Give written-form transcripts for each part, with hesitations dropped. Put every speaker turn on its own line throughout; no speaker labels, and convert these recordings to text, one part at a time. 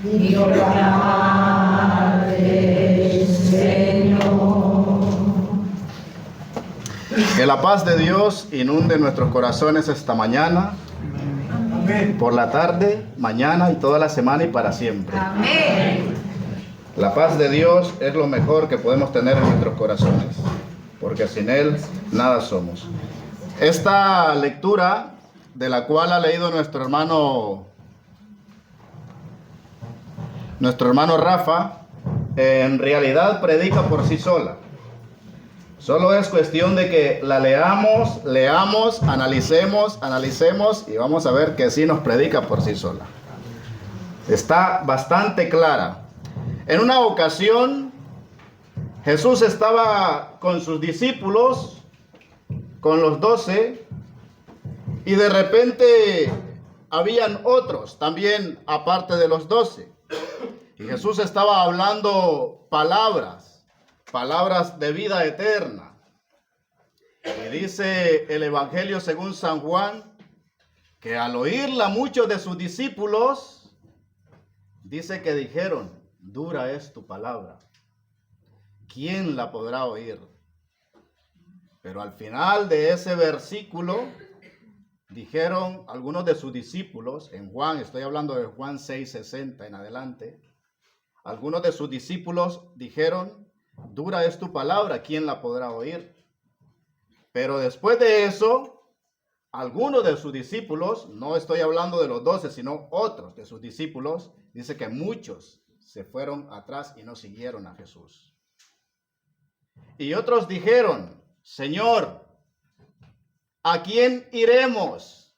y proclamarte, Señor.
Que la paz de Dios inunde nuestros corazones esta mañana, por la tarde, mañana y toda la semana y para siempre.
Amén.
La paz de Dios es lo mejor que podemos tener en nuestros corazones, porque sin Él nada somos. Esta lectura, de la cual ha leído nuestro hermano Rafa, en realidad predica por sí sola. Solo es cuestión de que la leamos, analicemos y vamos a ver que sí nos predica por sí sola. Está bastante clara. En una ocasión, Jesús estaba con sus discípulos, con los 12, y de repente habían otros también aparte de los 12. Y Jesús estaba hablando palabras de vida eterna. Y dice el Evangelio según San Juan, que al oírla muchos de sus discípulos, dice que dijeron: dura es tu palabra, ¿quién la podrá oír? Pero al final de ese versículo, dijeron algunos de sus discípulos, en Juan, estoy hablando de Juan 6:60 en adelante, algunos de sus discípulos dijeron: dura es tu palabra, ¿quién la podrá oír? Pero después de eso, algunos de sus discípulos, no estoy hablando de los 12, sino otros de sus discípulos, dice que muchos se fueron atrás y no siguieron a Jesús. Y otros dijeron: Señor, ¿a quién iremos?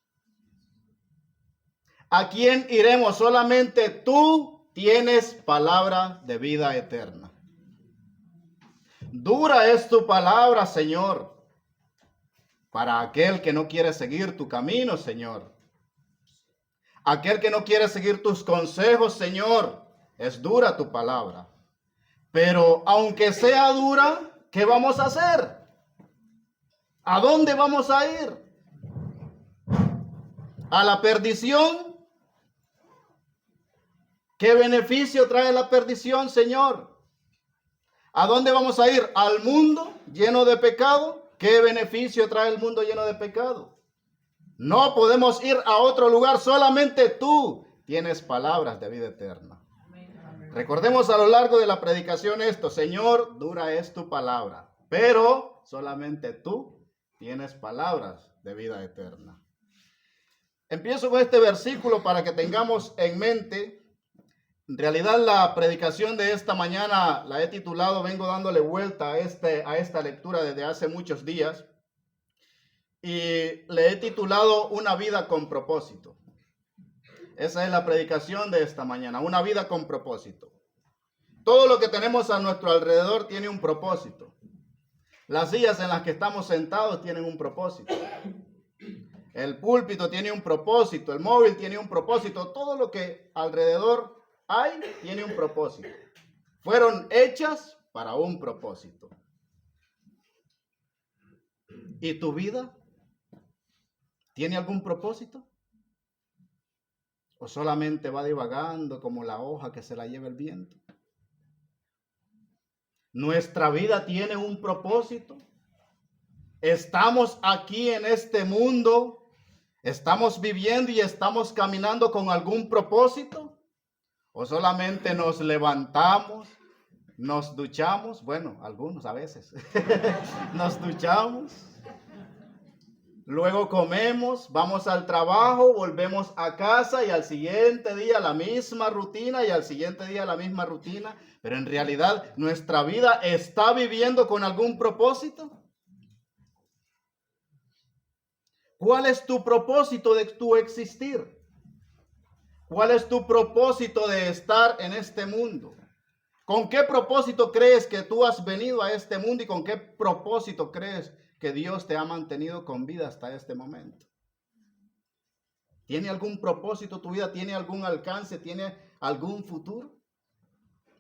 ¿A quién iremos? Solamente tú tienes palabra de vida eterna. Dura es tu palabra, Señor, para aquel que no quiere seguir tu camino, Señor. Aquel que no quiere seguir tus consejos, Señor, es dura tu palabra. Pero aunque sea dura, ¿qué vamos a hacer? ¿A dónde vamos a ir? ¿A la perdición? ¿Qué beneficio trae la perdición, Señor? ¿A dónde vamos a ir? ¿Al mundo lleno de pecado? ¿Qué beneficio trae el mundo lleno de pecado? No podemos ir a otro lugar, solamente tú tienes palabras de vida eterna. Recordemos a lo largo de la predicación esto: Señor, dura es tu palabra, pero solamente tú tienes palabras de vida eterna. Empiezo con este versículo para que tengamos en mente. En realidad la predicación de esta mañana la he titulado, vengo dándole vuelta a esta lectura desde hace muchos días, y le he titulado Una vida con propósito. Esa es la predicación de esta mañana, una vida con propósito. Todo lo que tenemos a nuestro alrededor tiene un propósito. Las sillas en las que estamos sentados tienen un propósito. El púlpito tiene un propósito, el móvil tiene un propósito, todo lo que alrededor hay tiene un propósito. Fueron hechas para un propósito. ¿Y tu vida tiene algún propósito? ¿O solamente va divagando como la hoja que se la lleva el viento? Nuestra vida tiene un propósito. Estamos aquí en este mundo, estamos viviendo y estamos caminando con algún propósito. ¿O solamente nos levantamos, nos duchamos? Bueno, algunos a veces. Nos duchamos, luego comemos, vamos al trabajo, volvemos a casa y al siguiente día la misma rutina y al siguiente día la misma rutina. Pero en realidad, ¿nuestra vida está viviendo con algún propósito? ¿Cuál es tu propósito de tu existir? ¿Cuál es tu propósito de estar en este mundo? ¿Con qué propósito crees que tú has venido a este mundo y con qué propósito crees que Dios te ha mantenido con vida hasta este momento? ¿Tiene algún propósito tu vida? ¿Tiene algún alcance? ¿Tiene algún futuro?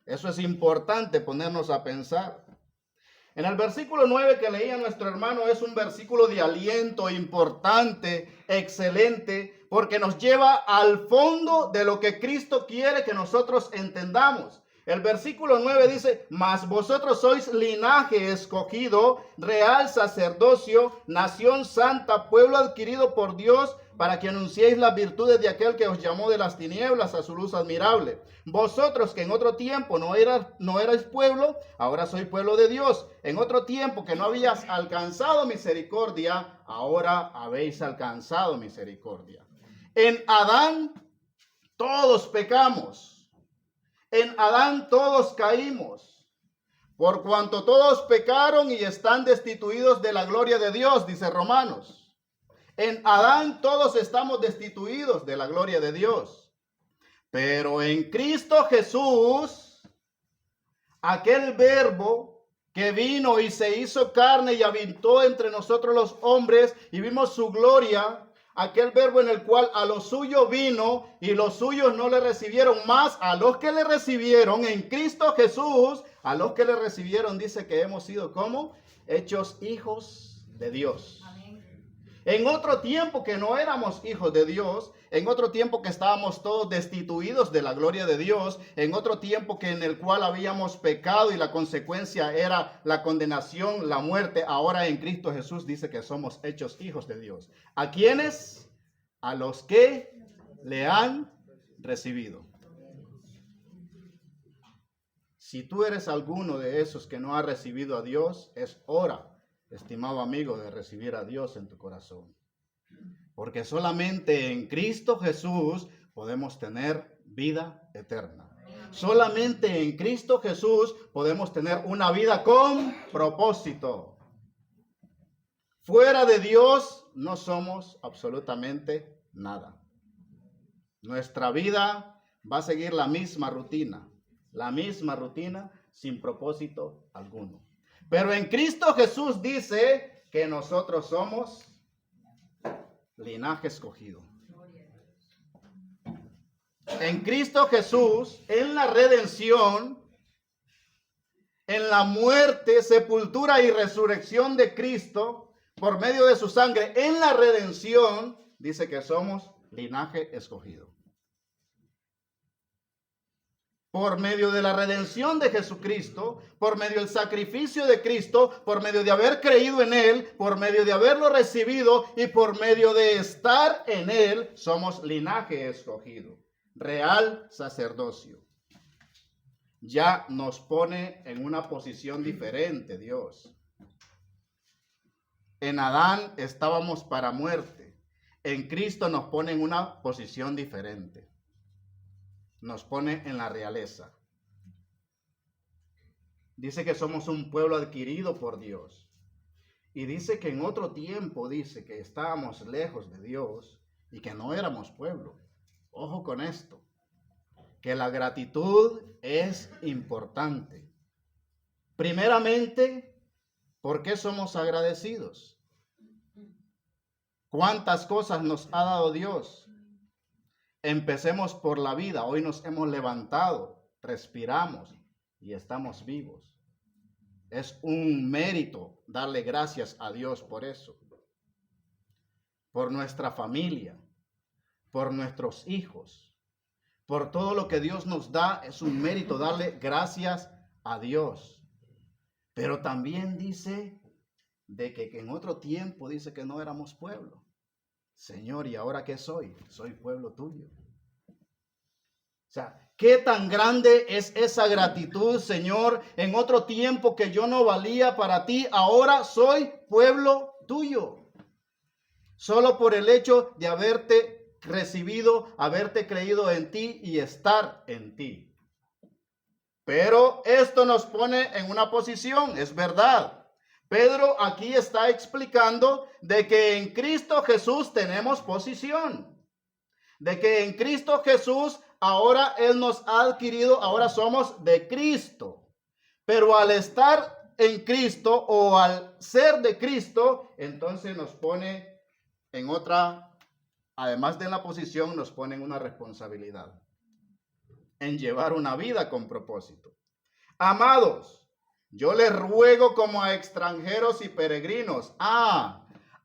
Eso es importante ponernos a pensar. En el versículo 9 que leía nuestro hermano es un versículo de aliento importante, excelente, porque nos lleva al fondo de lo que Cristo quiere que nosotros entendamos. El versículo 9 dice, mas vosotros sois linaje escogido, real sacerdocio, nación santa, pueblo adquirido por Dios, para que anunciéis las virtudes de aquel que os llamó de las tinieblas a su luz admirable. Vosotros que en otro tiempo no erais pueblo, ahora sois pueblo de Dios. En otro tiempo que no habías alcanzado misericordia, ahora habéis alcanzado misericordia. En Adán todos pecamos. En Adán todos caímos, por cuanto todos pecaron y están destituidos de la gloria de Dios, dice Romanos. En Adán todos estamos destituidos de la gloria de Dios. Pero en Cristo Jesús, aquel verbo que vino y se hizo carne y habitó entre nosotros los hombres y vimos su gloria, aquel verbo en el cual a los suyos vino y los suyos no le recibieron, más a los que le recibieron en Cristo Jesús, a los que le recibieron dice que hemos sido como hechos hijos de Dios. En otro tiempo que no éramos hijos de Dios, en otro tiempo que estábamos todos destituidos de la gloria de Dios, en otro tiempo que en el cual habíamos pecado y la consecuencia era la condenación, la muerte, ahora en Cristo Jesús dice que somos hechos hijos de Dios. ¿A quiénes? A los que le han recibido. Si tú eres alguno de esos que no ha recibido a Dios, es hora, estimado amigo, de recibir a Dios en tu corazón. Porque solamente en Cristo Jesús podemos tener vida eterna. Solamente en Cristo Jesús podemos tener una vida con propósito. Fuera de Dios no somos absolutamente nada. Nuestra vida va a seguir la misma rutina sin propósito alguno. Pero en Cristo Jesús dice que nosotros somos linaje escogido. En Cristo Jesús, en la redención, en la muerte, sepultura y resurrección de Cristo, por medio de su sangre, en la redención, dice que somos linaje escogido. Por medio de la redención de Jesucristo, por medio del sacrificio de Cristo, por medio de haber creído en Él, por medio de haberlo recibido y por medio de estar en Él, somos linaje escogido, real sacerdocio. Ya nos pone en una posición diferente Dios. En Adán estábamos para muerte. En Cristo nos pone en una posición diferente. Nos pone en la realeza. Dice que somos un pueblo adquirido por Dios. Y dice que en otro tiempo dice que estábamos lejos de Dios y que no éramos pueblo. Ojo con esto, que la gratitud es importante. Primeramente, ¿por qué somos agradecidos? ¿Cuántas cosas nos ha dado Dios? Empecemos por la vida. Hoy nos hemos levantado, respiramos y estamos vivos. Es un mérito darle gracias a Dios por eso. Por nuestra familia, por nuestros hijos, por todo lo que Dios nos da, es un mérito darle gracias a Dios. Pero también dice de que en otro tiempo dice que no éramos pueblo. Señor, ¿y ahora qué soy? Soy pueblo tuyo. O sea, ¿qué tan grande es esa gratitud, Señor? En otro tiempo que yo no valía para ti, ahora soy pueblo tuyo. Solo por el hecho de haberte recibido, haberte creído en ti y estar en ti. Pero esto nos pone en una posición, es verdad. Pedro aquí está explicando de que en Cristo Jesús tenemos posición. De que en Cristo Jesús ahora Él nos ha adquirido, ahora somos de Cristo. Pero al estar en Cristo o al ser de Cristo, entonces nos pone en otra, además de la posición, nos pone en una responsabilidad. En llevar una vida con propósito. Amados, yo les ruego como a extranjeros y peregrinos.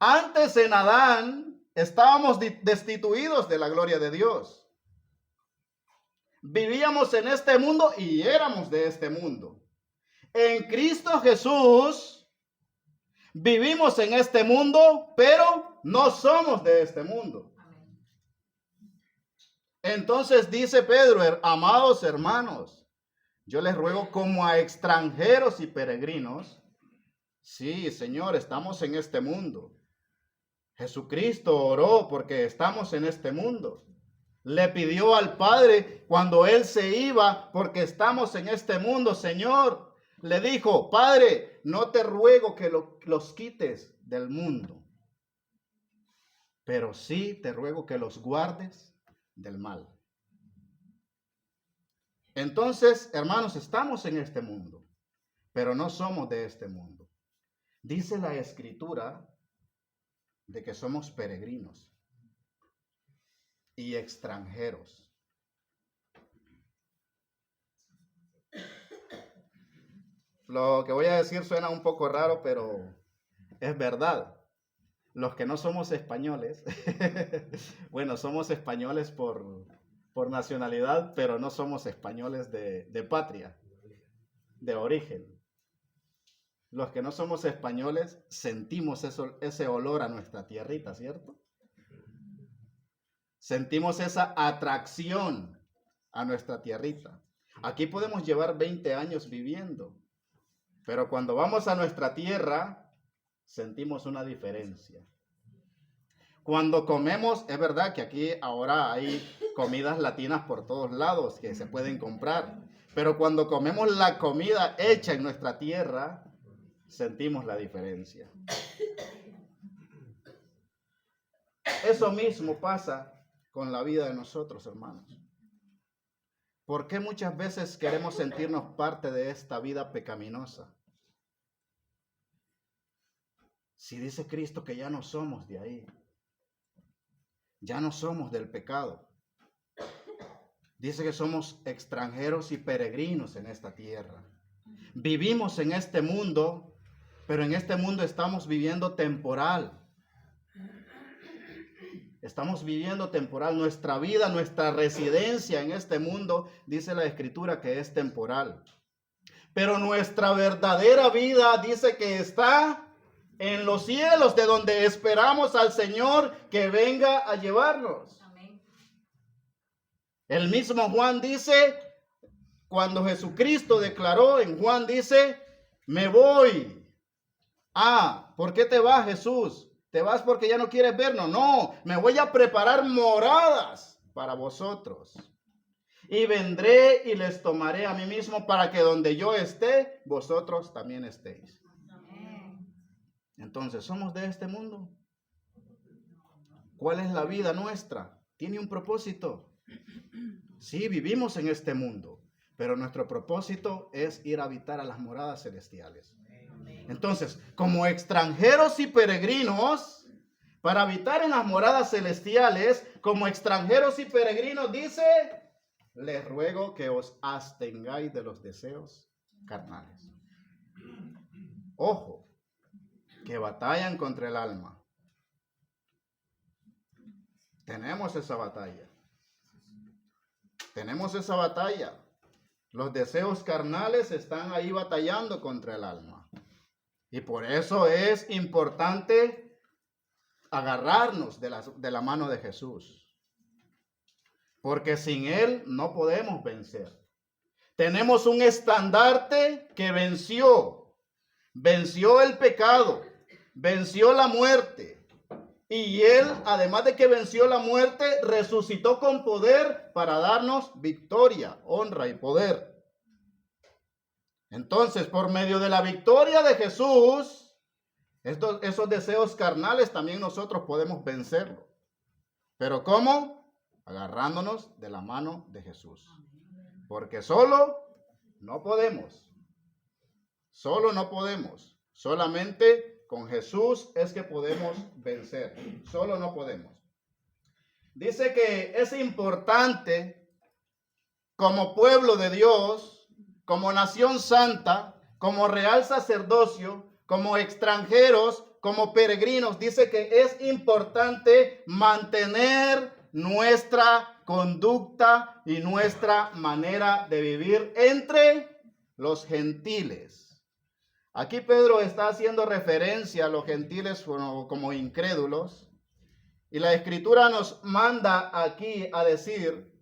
Antes en Adán estábamos destituidos de la gloria de Dios. Vivíamos en este mundo y éramos de este mundo. En Cristo Jesús vivimos en este mundo, pero no somos de este mundo. Entonces dice Pedro, amados hermanos, yo les ruego como a extranjeros y peregrinos. Sí, Señor, estamos en este mundo. Jesucristo oró porque estamos en este mundo. Le pidió al Padre cuando Él se iba, porque estamos en este mundo, Señor. Le dijo, Padre, no te ruego que los quites del mundo, pero sí te ruego que los guardes del mal. Entonces, hermanos, estamos en este mundo, pero no somos de este mundo. Dice la Escritura de que somos peregrinos y extranjeros. Lo que voy a decir suena un poco raro, pero es verdad. Los que no somos españoles, bueno, somos españoles por nacionalidad, pero no somos españoles de patria, de origen. Los que no somos españoles sentimos ese olor a nuestra tierrita, ¿cierto? Sentimos esa atracción a nuestra tierrita. Aquí podemos llevar 20 años viviendo, pero cuando vamos a nuestra tierra, sentimos una diferencia. Cuando comemos, es verdad que aquí ahora hay comidas latinas por todos lados que se pueden comprar, pero cuando comemos la comida hecha en nuestra tierra, sentimos la diferencia. Eso mismo pasa con la vida de nosotros, hermanos. ¿Por qué muchas veces queremos sentirnos parte de esta vida pecaminosa? Si dice Cristo que ya no somos de ahí, ya no somos del pecado. Dice que somos extranjeros y peregrinos en esta tierra. Vivimos en este mundo, pero en este mundo estamos viviendo temporal. Estamos viviendo temporal. Nuestra vida, nuestra residencia en este mundo, dice la Escritura que es temporal. Pero nuestra verdadera vida dice que está en los cielos, de donde esperamos al Señor que venga a llevarnos. Amén. El mismo Juan dice, cuando Jesucristo declaró en Juan, dice, me voy. ¿Por qué te vas, Jesús? ¿Te vas porque ya no quieres vernos? No, me voy a preparar moradas para vosotros. Y vendré y les tomaré a mí mismo para que donde yo esté, vosotros también estéis. Entonces, ¿somos de este mundo? ¿Cuál es la vida nuestra? ¿Tiene un propósito? Sí, vivimos en este mundo, pero nuestro propósito es ir a habitar a las moradas celestiales. Entonces, como extranjeros y peregrinos, para habitar en las moradas celestiales, como extranjeros y peregrinos, dice, les ruego que os abstengáis de los deseos carnales. Ojo, que batallan contra el alma. Tenemos esa batalla. Tenemos esa batalla. Los deseos carnales están ahí batallando contra el alma. Y por eso es importante agarrarnos de la mano de Jesús. Porque sin Él no podemos vencer. Tenemos un estandarte que venció. Venció el pecado. Venció la muerte. Y Él, además de que venció la muerte, resucitó con poder para darnos victoria, honra y poder. Entonces, por medio de la victoria de Jesús, esos deseos carnales también nosotros podemos vencerlo. ¿Pero cómo? Agarrándonos de la mano de Jesús. Porque solo no podemos. Solo no podemos. Solamente con Jesús es que podemos vencer. Solo no podemos. Dice que es importante como pueblo de Dios, como nación santa, como real sacerdocio, como extranjeros, como peregrinos, dice que es importante mantener nuestra conducta y nuestra manera de vivir entre los gentiles. Aquí Pedro está haciendo referencia a los gentiles como incrédulos. Y la Escritura nos manda aquí a decir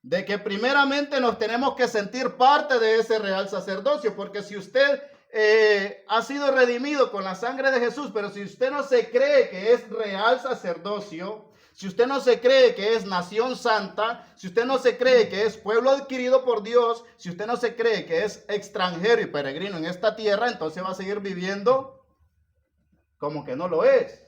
de que primeramente nos tenemos que sentir parte de ese real sacerdocio, porque si usted ha sido redimido con la sangre de Jesús, pero si usted no se cree que es real sacerdocio, si usted no se cree que es nación santa, si usted no se cree que es pueblo adquirido por Dios, si usted no se cree que es extranjero y peregrino en esta tierra, entonces va a seguir viviendo como que no lo es.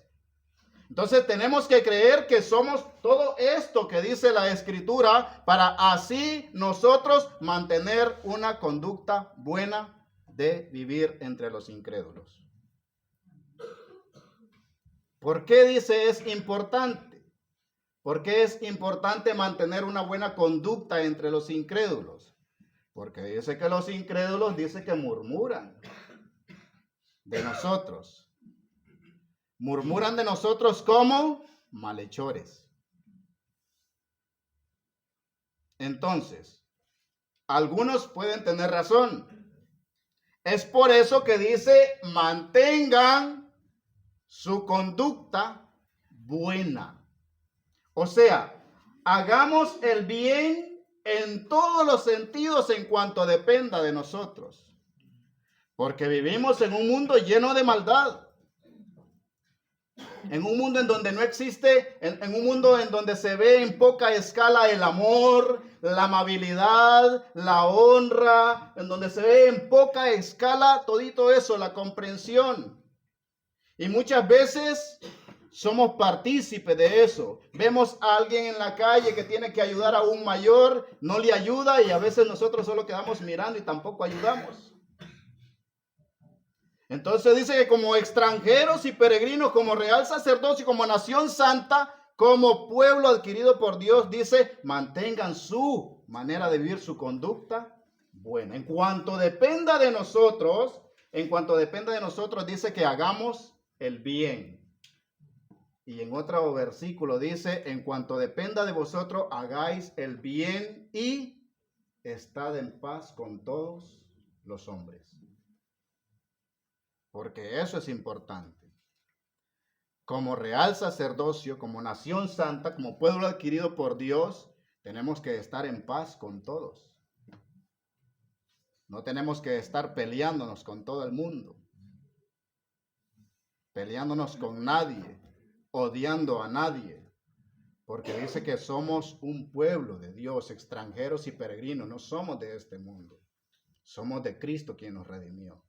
Entonces tenemos que creer que somos todo esto que dice la Escritura para así nosotros mantener una conducta buena de vivir entre los incrédulos. ¿Por qué dice es importante? ¿Por qué es importante mantener una buena conducta entre los incrédulos? Porque dice que los incrédulos dice que murmuran de nosotros. Murmuran de nosotros como malhechores. Entonces, algunos pueden tener razón. Es por eso que dice, mantengan su conducta buena. O sea, hagamos el bien en todos los sentidos en cuanto dependa de nosotros. Porque vivimos en un mundo lleno de maldad. En un mundo en donde no existe, en un mundo en donde se ve en poca escala el amor, la amabilidad, la honra, en donde se ve en poca escala todito eso, la comprensión. Y muchas veces somos partícipes de eso. Vemos a alguien en la calle que tiene que ayudar a un mayor, no le ayuda y a veces nosotros solo quedamos mirando y tampoco ayudamos. Entonces dice que como extranjeros y peregrinos, como real sacerdocio, como nación santa, como pueblo adquirido por Dios, dice, mantengan su manera de vivir, su conducta buena. En cuanto dependa de nosotros, dice que hagamos el bien. Y en otro versículo dice, en cuanto dependa de vosotros, hagáis el bien y estad en paz con todos los hombres. Porque eso es importante. Como real sacerdocio, como nación santa, como pueblo adquirido por Dios, tenemos que estar en paz con todos. No tenemos que estar peleándonos con todo el mundo, peleándonos con nadie, odiando a nadie, porque dice que somos un pueblo de Dios, extranjeros y peregrinos, no somos de este mundo, somos de Cristo quien nos redimió.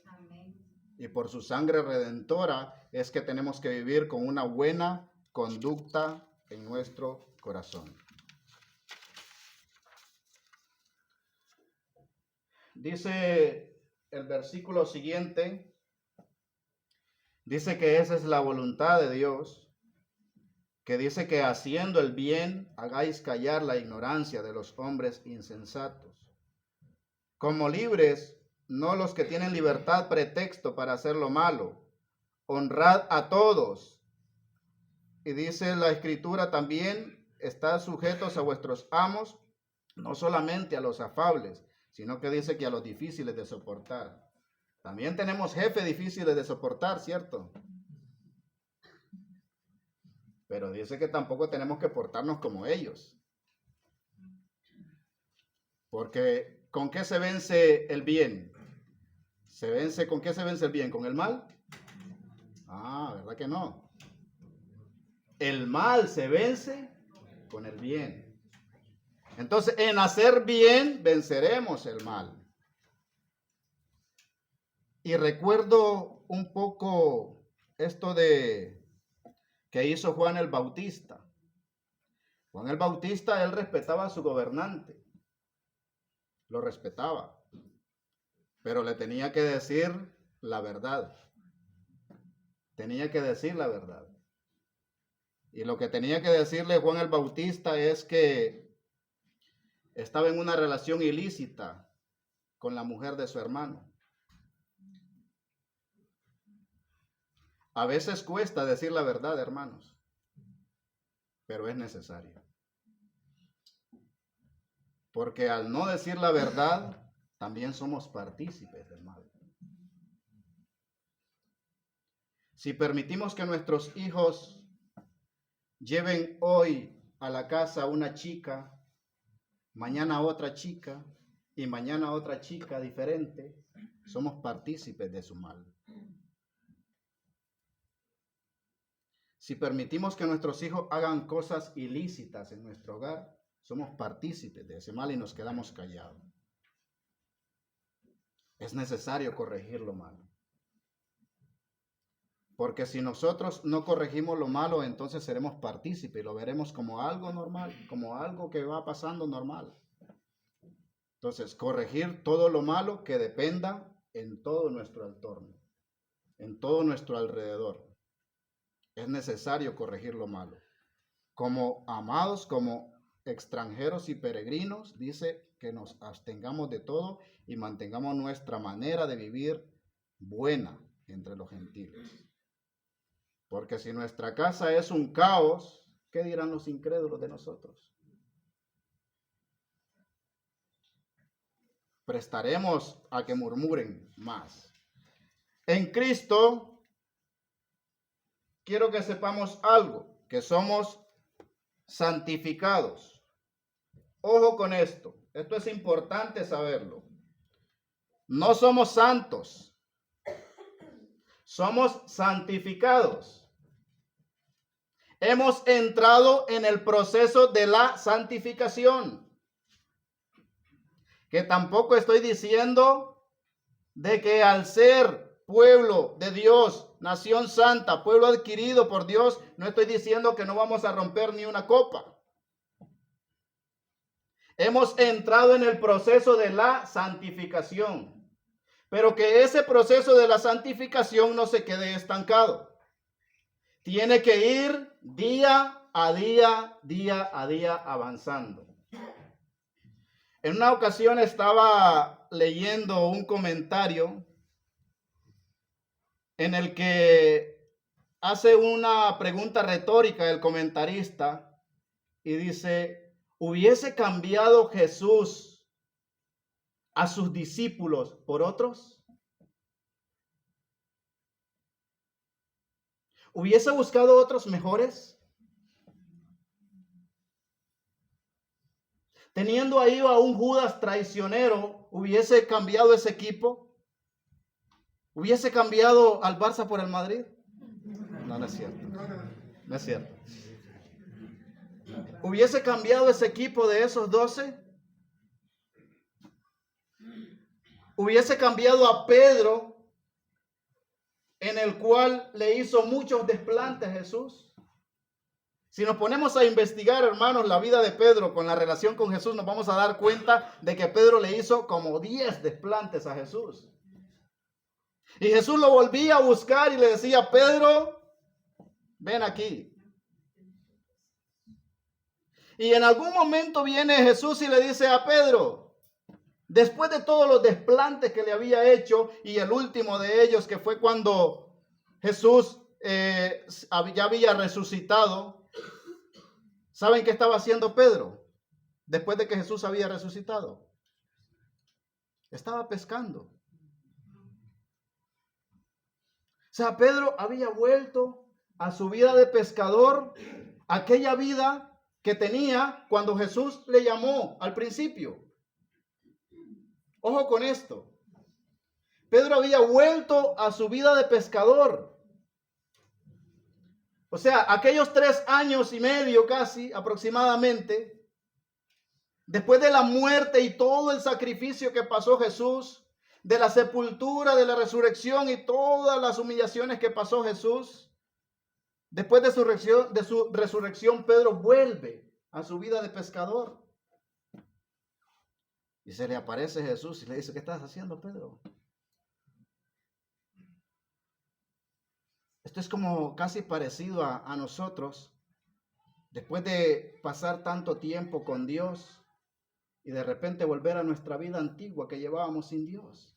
Amén.
Y por su sangre redentora es que tenemos que vivir con una buena conducta en nuestro corazón. Dice el versículo siguiente, dice que esa es la voluntad de Dios, que dice que haciendo el bien hagáis callar la ignorancia de los hombres insensatos. Como libres, no los que tienen libertad pretexto para hacer lo malo. Honrad a todos. Y dice la Escritura también, estad sujetos a vuestros amos, no solamente a los afables, sino que dice que a los difíciles de soportar. También tenemos jefes difíciles de soportar, ¿cierto? Pero dice que tampoco tenemos que portarnos como ellos. Porque ¿con qué se vence el bien? ¿Con qué se vence el bien? ¿Con el mal? Ah, ¿verdad que no? El mal se vence con el bien. Entonces, en hacer bien, venceremos el mal. Y recuerdo un poco esto de que hizo Juan el Bautista. Juan el Bautista, él respetaba a su gobernante. Lo respetaba. Pero le tenía que decir la verdad. Tenía que decir la verdad. Y lo que tenía que decirle Juan el Bautista es que estaba en una relación ilícita con la mujer de su hermano. A veces cuesta decir la verdad, hermanos, pero es necesario. Porque al no decir la verdad, también somos partícipes del mal. Si permitimos que nuestros hijos lleven hoy a la casa una chica, mañana otra chica y mañana otra chica diferente, somos partícipes de su mal. Si permitimos que nuestros hijos hagan cosas ilícitas en nuestro hogar, somos partícipes de ese mal y nos quedamos callados. Es necesario corregir lo malo. Porque si nosotros no corregimos lo malo, entonces seremos partícipes y lo veremos como algo normal, como algo que va pasando normal. Entonces, corregir todo lo malo que dependa en todo nuestro entorno, en todo nuestro alrededor. Es necesario corregir lo malo. Como amados, como extranjeros y peregrinos, dice que nos abstengamos de todo y mantengamos nuestra manera de vivir buena entre los gentiles. Porque si nuestra casa es un caos, ¿qué dirán los incrédulos de nosotros? Prestaremos a que murmuren más. En Cristo, quiero que sepamos algo, que somos santificados. Ojo con esto es importante saberlo. No somos santos. Somos santificados. Hemos entrado en el proceso de la santificación. Que tampoco estoy diciendo de que al ser pueblo de Dios, nación santa, pueblo adquirido por Dios, no estoy diciendo que no vamos a romper ni una copa. Hemos entrado en el proceso de la santificación. Pero que ese proceso de la santificación no se quede estancado. Tiene que ir día a día avanzando. En una ocasión estaba leyendo un comentario en el que hace una pregunta retórica el comentarista y dice, ¿hubiese cambiado Jesús a sus discípulos por otros? ¿Hubiese buscado otros mejores? Teniendo ahí a un Judas traicionero, ¿hubiese cambiado ese equipo? ¿Hubiese cambiado al Barça por el Madrid? No, no es cierto. No es cierto. ¿Hubiese cambiado ese equipo de esos 12? ¿Hubiese cambiado a Pedro, en el cual le hizo muchos desplantes Jesús? Si nos ponemos a investigar, hermanos, la vida de Pedro con la relación con Jesús, nos vamos a dar cuenta de que Pedro le hizo como 10 desplantes a Jesús. Y Jesús lo volvía a buscar y le decía, Pedro, ven aquí. Y en algún momento viene Jesús y le dice a Pedro, después de todos los desplantes que le había hecho, y el último de ellos que fue cuando Jesús ya había resucitado, ¿saben qué estaba haciendo Pedro después de que Jesús había resucitado? Estaba pescando. O sea, Pedro había vuelto a su vida de pescador, aquella vida que tenía cuando Jesús le llamó al principio. Ojo con esto. Pedro había vuelto a su vida de pescador. O sea, aquellos 3 años y medio casi aproximadamente, después de la muerte y todo el sacrificio que pasó Jesús, de la sepultura, de la resurrección y todas las humillaciones que pasó Jesús, después de su resurrección, Pedro vuelve a su vida de pescador. Y se le aparece Jesús y le dice, ¿qué estás haciendo, Pedro? Esto es como casi parecido a nosotros, después de pasar tanto tiempo con Dios y de repente volver a nuestra vida antigua que llevábamos sin Dios.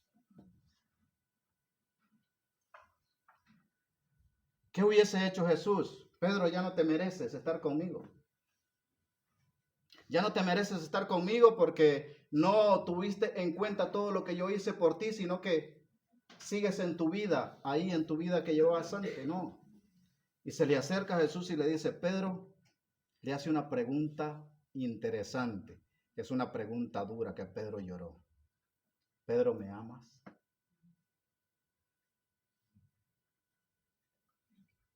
¿Qué hubiese hecho Jesús? Pedro, ya no te mereces estar conmigo. Ya no te mereces estar conmigo porque no tuviste en cuenta todo lo que yo hice por ti, sino que sigues en tu vida, ahí en tu vida que llevabas antes, no. Y se le acerca a Jesús y le dice, Pedro, le hace una pregunta interesante. Es una pregunta dura que Pedro lloró. Pedro, ¿me amas?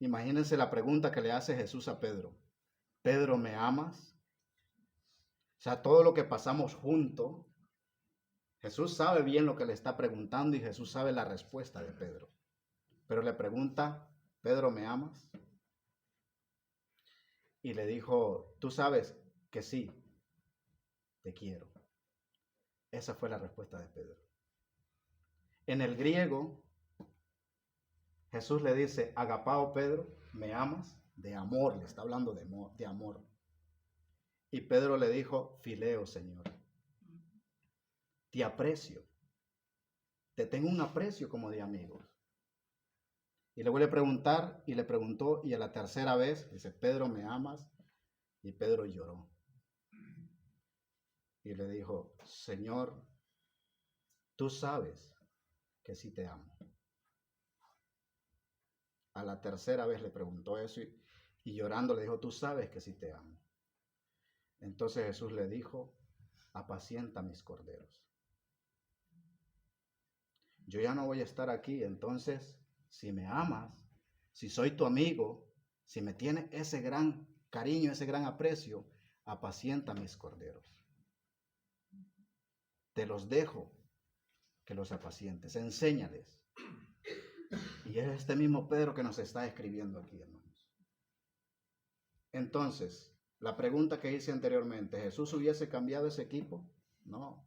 Imagínense la pregunta que le hace Jesús a Pedro. Pedro, ¿me amas? O sea, todo lo que pasamos juntos, Jesús sabe bien lo que le está preguntando y Jesús sabe la respuesta de Pedro. Pero le pregunta, Pedro, ¿me amas? Y le dijo, tú sabes que sí, te quiero. Esa fue la respuesta de Pedro. En el griego, Jesús le dice, agapao Pedro, ¿me amas? De amor, le está hablando de amor. Y Pedro le dijo, fileo, Señor, te aprecio, te tengo un aprecio como de amigos. Y le vuelve a preguntar, y le preguntó, y a la tercera vez, dice, Pedro, ¿me amas? Y Pedro lloró. Y le dijo, Señor, tú sabes que sí te amo. A la tercera vez le preguntó eso y llorando le dijo, tú sabes que sí te amo. Entonces Jesús le dijo, apacienta mis corderos. Yo ya no voy a estar aquí, entonces, si me amas, si soy tu amigo, si me tienes ese gran cariño, ese gran aprecio, apacienta mis corderos. Te los dejo que los apacientes, enséñales. Y es este mismo Pedro que nos está escribiendo aquí, hermanos. Entonces, la pregunta que hice anteriormente, ¿Jesús hubiese cambiado ese equipo? No.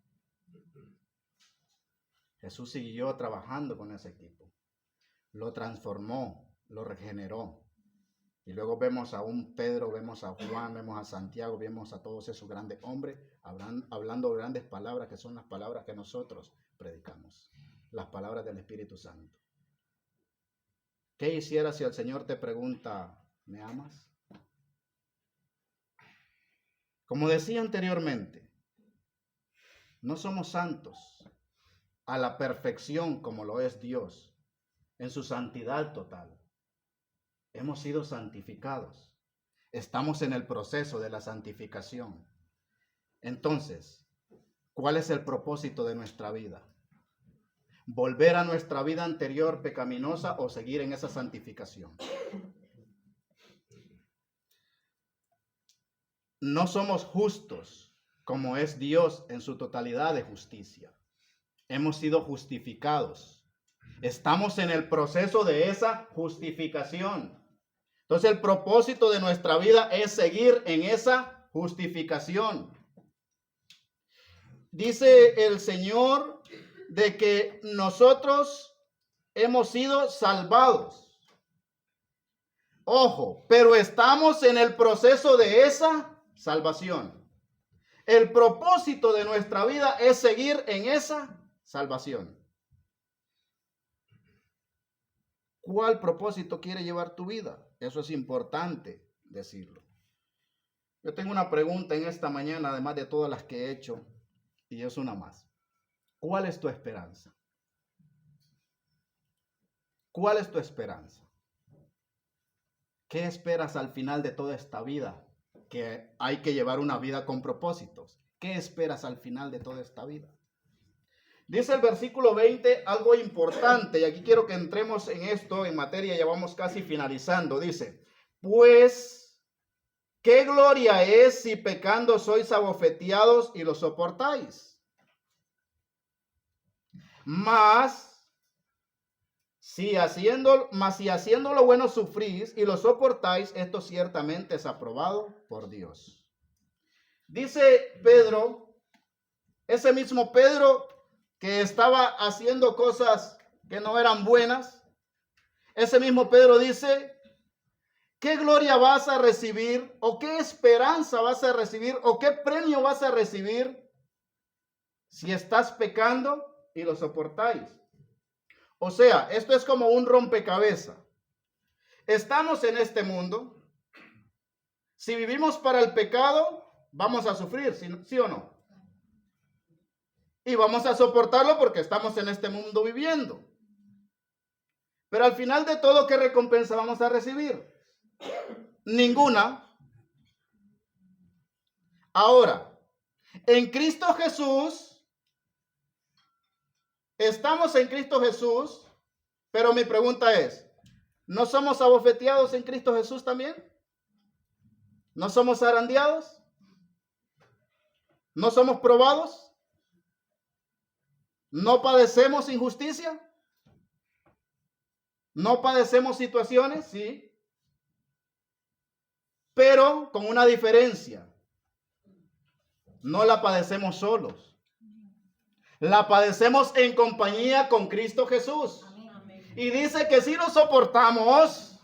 Jesús siguió trabajando con ese equipo. Lo transformó, lo regeneró. Y luego vemos a un Pedro, vemos a Juan, vemos a Santiago, vemos a todos esos grandes hombres hablando grandes palabras que son las palabras que nosotros predicamos. Las palabras del Espíritu Santo. ¿Qué hicieras si el Señor te pregunta, ¿me amas? Como decía anteriormente, no somos santos a la perfección como lo es Dios, en su santidad total. Hemos sido santificados. Estamos en el proceso de la santificación. Entonces, ¿cuál es el propósito de nuestra vida? ¿Volver a nuestra vida anterior pecaminosa o seguir en esa santificación? No somos justos como es Dios en su totalidad de justicia. Hemos sido justificados. Estamos en el proceso de esa justificación. Entonces el propósito de nuestra vida es seguir en esa justificación. Dice el Señor de que nosotros hemos sido salvados. Ojo, pero estamos en el proceso de esa salvación. El propósito de nuestra vida es seguir en esa salvación. ¿Cuál propósito quiere llevar tu vida? Eso es importante decirlo. Yo tengo una pregunta en esta mañana, además de todas las que he hecho, y es una más. ¿Cuál es tu esperanza? ¿Cuál es tu esperanza? ¿Qué esperas al final de toda esta vida? Que hay que llevar una vida con propósitos. ¿Qué esperas al final de toda esta vida? Dice el versículo 20 algo importante, y aquí quiero que entremos en esto, en materia, ya vamos casi finalizando. Dice, pues, ¿qué gloria es si pecando sois abofeteados y lo soportáis? Mas, si haciendo lo bueno sufrís y lo soportáis, esto ciertamente es aprobado por Dios. Dice Pedro, ese mismo Pedro que estaba haciendo cosas que no eran buenas, ese mismo Pedro dice, ¿qué gloria vas a recibir? ¿O qué esperanza vas a recibir? ¿O qué premio vas a recibir si estás pecando y lo soportáis? O sea, esto es como un rompecabezas. Estamos en este mundo. Si vivimos para el pecado, vamos a sufrir, ¿sí o no? Y vamos a soportarlo porque estamos en este mundo viviendo. Pero al final de todo, ¿qué recompensa vamos a recibir? Ninguna. Ahora, en Cristo Jesús, estamos en Cristo Jesús, pero mi pregunta es, ¿no somos abofeteados en Cristo Jesús también? ¿No somos zarandeados? ¿No somos probados? ¿No padecemos injusticia? ¿No padecemos situaciones? Sí. Pero con una diferencia. No la padecemos solos. La padecemos en compañía con Cristo Jesús. Y dice que si lo soportamos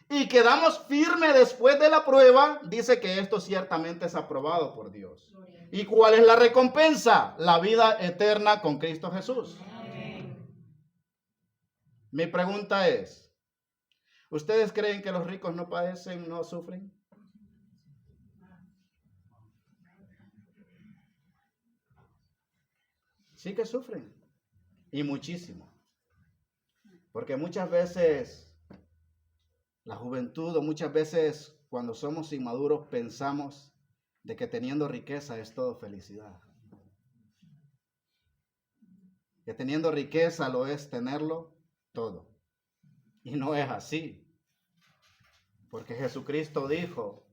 y quedamos firmes después de la prueba, dice que esto ciertamente es aprobado por Dios. ¿Y cuál es la recompensa? La vida eterna con Cristo Jesús. Mi pregunta es, ¿ustedes creen que los ricos no padecen, no sufren? Sí que sufren, y muchísimo. Porque muchas veces la juventud o muchas veces cuando somos inmaduros pensamos de que teniendo riqueza es todo felicidad. Que teniendo riqueza lo es tenerlo todo. Y no es así. Porque Jesucristo dijo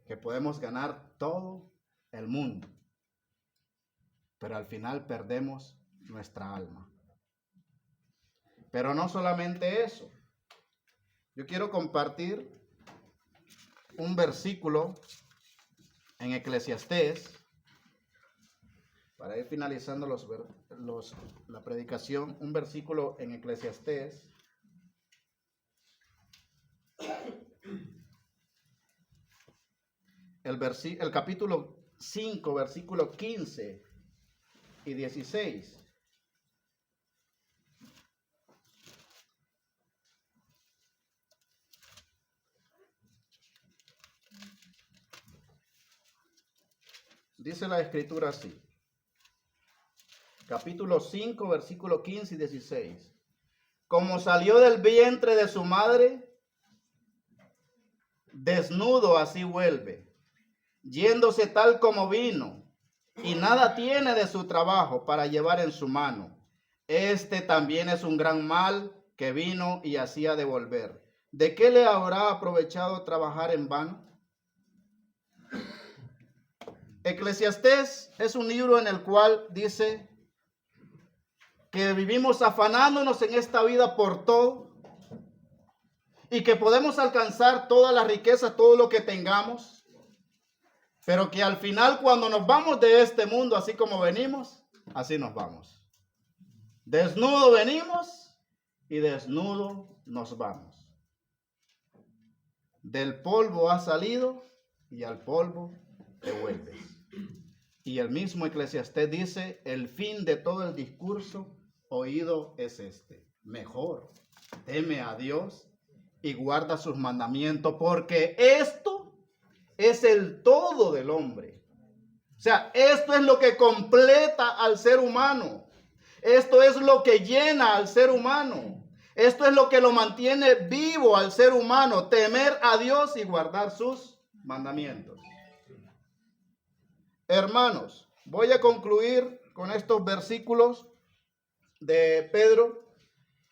que podemos ganar todo el mundo, pero al final perdemos nuestra alma. Pero no solamente eso. Yo quiero compartir un versículo en Eclesiastés, para ir finalizando la predicación, un versículo en Eclesiastés. El capítulo 5, versículo 15 y 16. Dice la escritura así. Capítulo 5, versículo 15 y 16. Como salió del vientre de su madre, desnudo así vuelve, yéndose tal como vino, y nada tiene de su trabajo para llevar en su mano. Este también es un gran mal que vino y hacía de volver. ¿De qué le habrá aprovechado trabajar en vano? Eclesiastés es un libro en el cual dice que vivimos afanándonos en esta vida por todo y que podemos alcanzar toda la riqueza, todo lo que tengamos, pero que al final cuando nos vamos de este mundo, así como venimos, así nos vamos. Desnudo venimos y desnudo nos vamos. Del polvo has salido y al polvo te vuelves. Y el mismo Eclesiastés dice, el fin de todo el discurso oído es este: mejor teme a Dios y guarda sus mandamientos, porque esto es el todo del hombre. O sea, esto es lo que completa al ser humano. Esto es lo que llena al ser humano. Esto es lo que lo mantiene vivo al ser humano: temer a Dios y guardar sus mandamientos. Hermanos, voy a concluir con estos versículos de Pedro,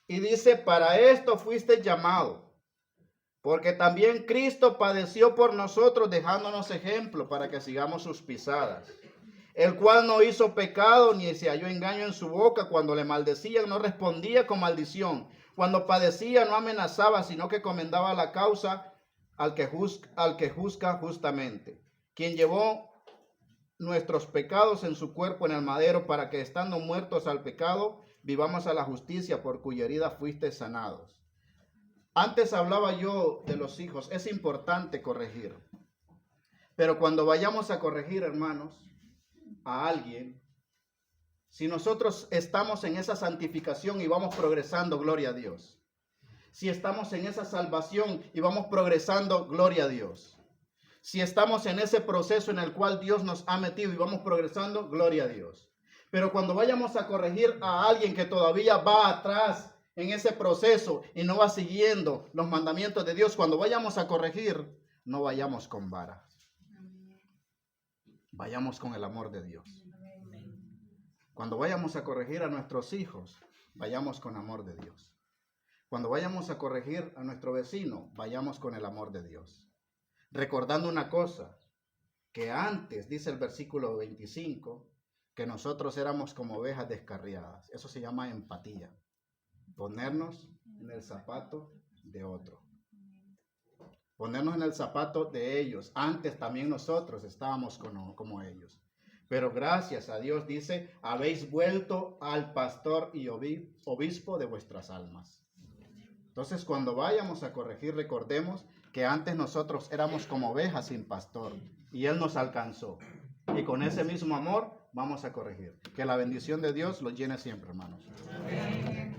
y dice: para esto fuiste llamado, porque también Cristo padeció por nosotros, dejándonos ejemplo para que sigamos sus pisadas, el cual no hizo pecado ni se halló engaño en su boca. Cuando le maldecían no respondía con maldición, cuando padecía no amenazaba, sino que comendaba la causa al que juzga justamente, quien llevó nuestros pecados en su cuerpo en el madero, para que estando muertos al pecado vivamos a la justicia, por cuya herida fuiste sanados. Antes hablaba yo de los hijos. Es importante corregir, pero cuando vayamos a corregir, hermanos, a alguien, si nosotros estamos en esa santificación y vamos progresando, gloria a Dios. Si estamos en esa salvación y vamos progresando, gloria a Dios. Si estamos en ese proceso en el cual Dios nos ha metido y vamos progresando, gloria a Dios. Pero cuando vayamos a corregir a alguien que todavía va atrás en ese proceso y no va siguiendo los mandamientos de Dios, cuando vayamos a corregir, no vayamos con vara. Vayamos con el amor de Dios. Cuando vayamos a corregir a nuestros hijos, vayamos con amor de Dios. Cuando vayamos a corregir a nuestro vecino, vayamos con el amor de Dios. Recordando una cosa, que antes, dice el versículo 25, que nosotros éramos como ovejas descarriadas. Eso se llama empatía. Ponernos en el zapato de otro. Ponernos en el zapato de ellos. Antes también nosotros estábamos como ellos. Pero gracias a Dios, dice, habéis vuelto al pastor y obispo de vuestras almas. Entonces, cuando vayamos a corregir, recordemos que antes nosotros éramos como ovejas sin pastor y Él nos alcanzó. Y con ese mismo amor vamos a corregir. Que la bendición de Dios los llene siempre, hermanos.
Amén.